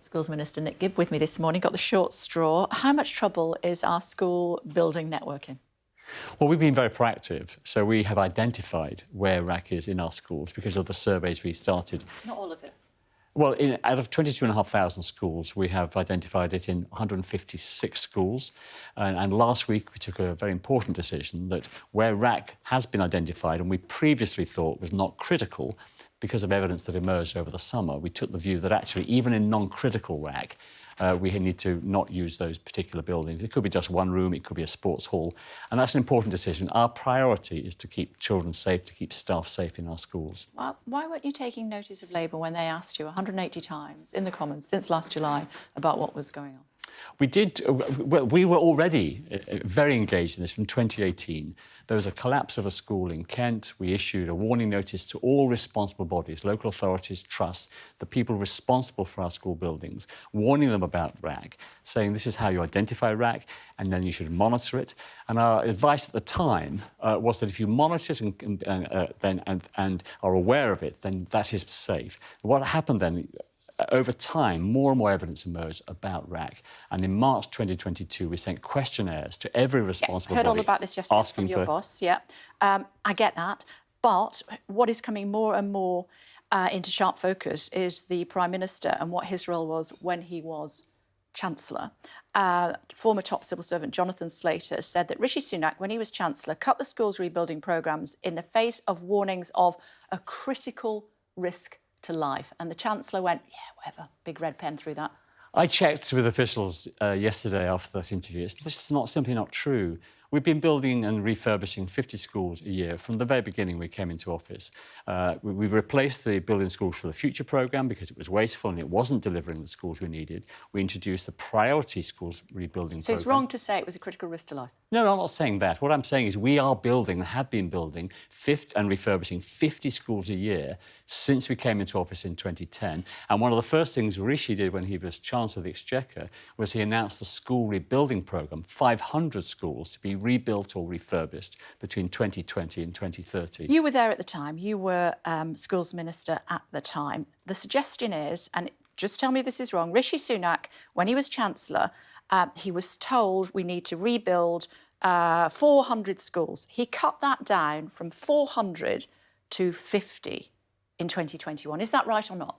Schools Minister Nick Gibb with me this morning, got the short straw. How much trouble is our school building network in? Well, we've been very proactive. So we have identified where RAAC is in our schools because of the surveys we started. Not all of it. Well, out of 22,500 schools, we have identified it in 156 schools. And last week, we took a very important decision that where RAAC has been identified and we previously thought was not critical because of evidence that emerged over the summer, we took the view that actually, even in non-critical RAAC, we need to not use those particular buildings. It could be just one room, it could be a sports hall, and that's an important decision. Our priority is to keep children safe, to keep staff safe in our schools. Well, why weren't you taking notice of Labour when they asked you 180 times in the Commons since last July about what was going on? We did. Well, we were already very engaged in this from 2018. There was a collapse of a school in Kent. We issued a warning notice to all responsible bodies, local authorities, trusts, the people responsible for our school buildings, warning them about RAAC, saying this is how you identify RAAC, and then you should monitor it. And our advice at the time was that if you monitor it and are aware of it, then that is safe. What happened then? Over time, more and more evidence emerged about RAAC. And in March 2022, we sent questionnaires to every responsible body. I heard all about this yesterday from your boss, yeah. I get that. But what is coming more and more into sharp focus is the Prime Minister and what his role was when he was Chancellor. Former top civil servant Jonathan Slater said that Rishi Sunak, when he was Chancellor, cut the schools rebuilding programmes in the face of warnings of a critical risk to life. And the Chancellor went, yeah, whatever, big red pen through that. I checked with officials yesterday after that interview. It's just simply not true. We've been building and refurbishing 50 schools a year from the very beginning we came into office. We've replaced the Building Schools for the Future programme because it was wasteful and it wasn't delivering the schools we needed. We introduced the Priority Schools Rebuilding programme. So it's wrong to say it was a critical risk to life? No, I'm not saying that. What I'm saying is we are building and have been building and refurbishing 50 schools a year since we came into office in 2010. And one of the first things Rishi did when he was Chancellor of the Exchequer was he announced the school rebuilding programme, 500 schools to be rebuilt or refurbished between 2020 and 2030. You were there at the time. You were Schools Minister at the time. The suggestion is, and just tell me if this is wrong, Rishi Sunak, when he was Chancellor, he was told we need to rebuild 400 schools. He cut that down from 400 to 50 in 2021. Is that right or not?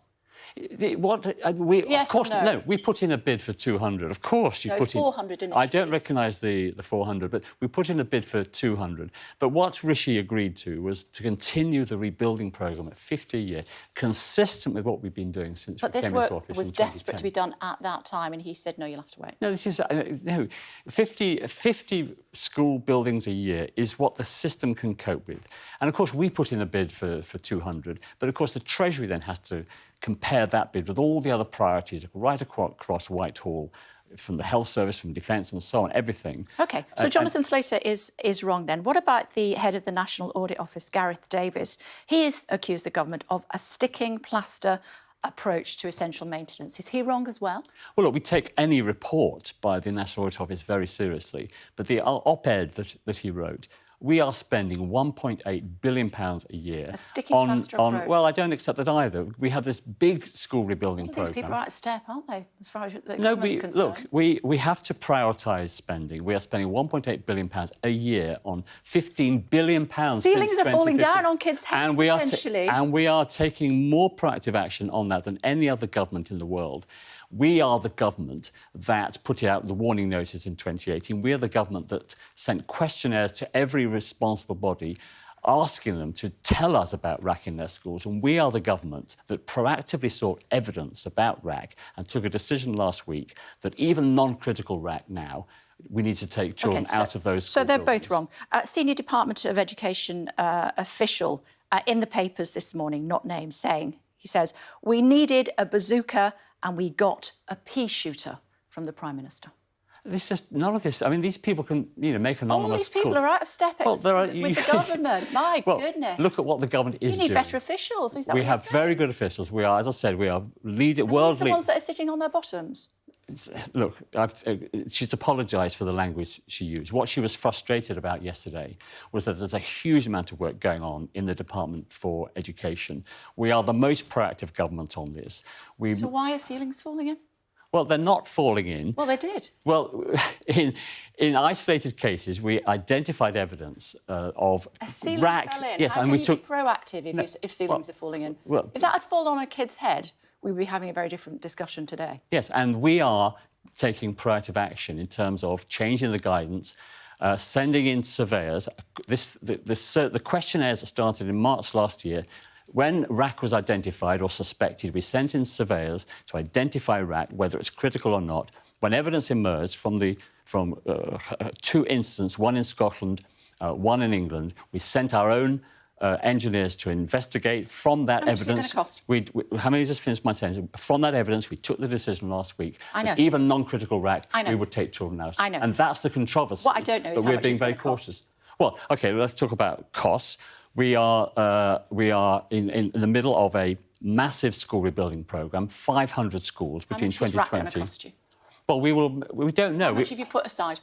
Yes, of course, or no? We put in a bid for 200. Of course, you put in 400 initially. I don't recognise the 400, but we put in a bid for 200. But what Rishi agreed to was to continue the rebuilding programme at 50 a year, consistent with what we've been doing since we came into office. But this work was desperate to be done at that time, and he said, no, you'll have to wait. No, this is no. 50 school buildings a year is what the system can cope with. And of course, we put in a bid for 200, but of course the Treasury then has to compare that bid with all the other priorities right across Whitehall, from the health service, from defence and so on, everything. OK, so Jonathan Slater is wrong then. What about the head of the National Audit Office, Gareth Davis? He has accused the government of a sticking plaster approach to essential maintenance. Is he wrong as well? Well, look, we take any report by the National Audit Office very seriously, but the op-ed that he wrote, we are spending £1.8 billion a year. A sticking plaster approach. Well, I don't accept that either. We have this big school rebuilding programme. These people are out of step, aren't they, as far as the government's concerned? Look, we have to prioritise spending. We are spending £1.8 billion a year on £15 billion Ceilings are falling down on kids' heads, potentially. And we are taking more proactive action on that than any other government in the world. We are the government that put out the warning notice in 2018. We are the government that sent questionnaires to every responsible body asking them to tell us about RAAC in their schools. And we are the government that proactively sought evidence about RAAC and took a decision last week that even non-critical RAAC now, we need to take children out of those schools. So they're both wrong. Senior Department of Education official in the papers this morning, not named, saying, he says, we needed a bazooka and we got a pea shooter from the Prime Minister. This just none of this. I mean, these people can, make anonymous. All these people are out of step with the government. My goodness. Look at what the government is doing. You need better officials. Is that we what have you're saying? very good officials. We are, as I said, we are world leaders. The ones that are sitting on their bottoms. Look, she's apologised for the language she used. What she was frustrated about yesterday was that there's a huge amount of work going on in the Department for Education. We are the most proactive government on this. So why are ceilings falling in? Well, they're not falling in. Well, they did. Well, in isolated cases, we identified evidence of a ceiling RAAC. fell in. Yes, How and can we you took be proactive if ceilings are falling in? Well, if that had fallen on a kid's head, we would be having a very different discussion today. Yes, and we are taking proactive action in terms of changing the guidance, sending in surveyors. The questionnaires that started in March last year. When RAAC was identified or suspected, we sent in surveyors to identify RAAC, whether it's critical or not. When evidence emerged from 2 incidents, one in Scotland, one in England, we sent our own engineers to investigate. From that evidence, how much is it going to cost? How many just finished my sentence? From that evidence, we took the decision last week. I know. That even non-critical RAAC, I know. we would take children out. I know. And that's the controversy. What I don't know is but how we're much being it's very going to cost. cautious. Well, OK, let's talk about costs. We are in the middle of a massive school rebuilding programme, 500 schools between 2020. How much is RAAC going to cost you? Well, we don't know. How much have you put aside?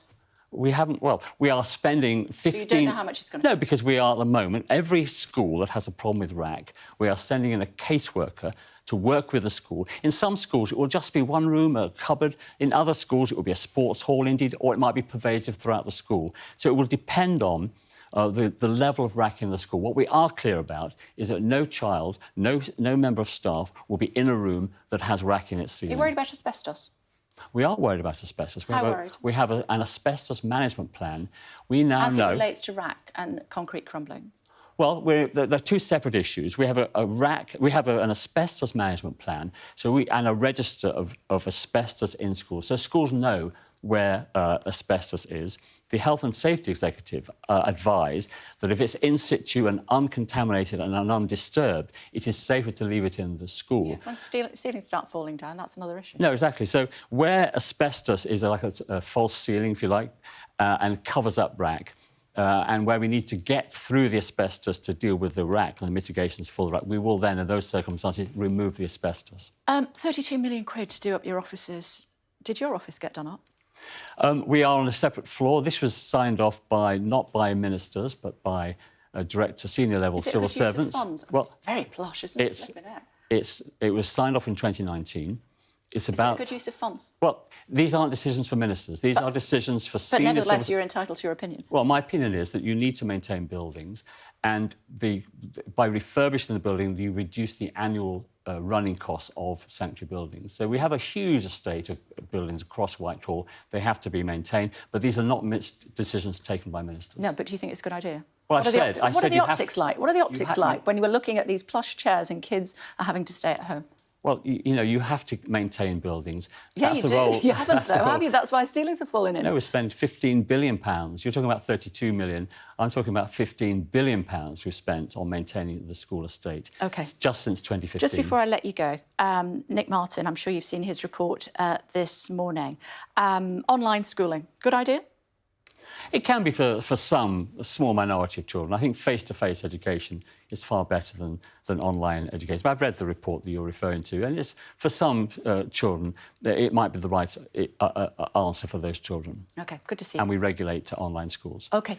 We haven't. Well, we are spending 15. So you don't know how much it's going to No, because we are at the moment, every school that has a problem with RAAC, we are sending in a caseworker to work with the school. In some schools, it will just be one room, a cupboard. In other schools, it will be a sports hall, indeed, or it might be pervasive throughout the school. So it will depend on the level of RAAC in the school. What we are clear about is that no child, no member of staff will be in a room that has RAAC in its ceiling. Are you worried about asbestos? We are worried about asbestos. How worried? We have an asbestos management plan. We now As know... it relates to RAAC and concrete crumbling? Well, they're 2 separate issues. We have a RAAC, we have an asbestos management plan, and a register of asbestos in schools. So schools know where asbestos is. The Health and Safety Executive advised that if it's in situ and uncontaminated and undisturbed, it is safer to leave it in the school. Yeah. When ceilings start falling down, that's another issue. No, exactly. So where asbestos is like a false ceiling, if you like, and covers up RAAC, and where we need to get through the asbestos to deal with the RAAC and the mitigations for the RAAC, we will then, in those circumstances, remove the asbestos. 32 million quid to do up your offices. Did your office get done up? We are on a separate floor. This was signed off not by ministers, but by director, senior level civil servants. Funds? Well, it's very plush, isn't it? It was signed off in 2019. Is it a good use of funds? Well, these aren't decisions for ministers. These are decisions for senior... But nevertheless, you're entitled to your opinion. Well, my opinion is that you need to maintain buildings, and by refurbishing the building, you reduce the annual running costs of sanctuary buildings. So we have a huge estate of buildings across Whitehall. They have to be maintained, but these are not decisions taken by ministers. No, but do you think it's a good idea? Well, What are the optics like? What are the optics like when you were looking at these plush chairs and kids are having to stay at home? Well, you have to maintain buildings. Yeah, you do. You haven't, though, have you? That's why ceilings are falling in. No, we spend £15 billion. You're talking about 32 million. I'm talking about £15 billion we've spent on maintaining the school estate. OK. Just since 2015. Just before I let you go, Nick Martin, I'm sure you've seen his report this morning. Online schooling, good idea? It can be for some, a small minority of children. I think face-to-face education is far better than online education. But I've read the report that you're referring to, and it's, for some children, it might be the right answer for those children. OK, good to see you. And we regulate to online schools. OK.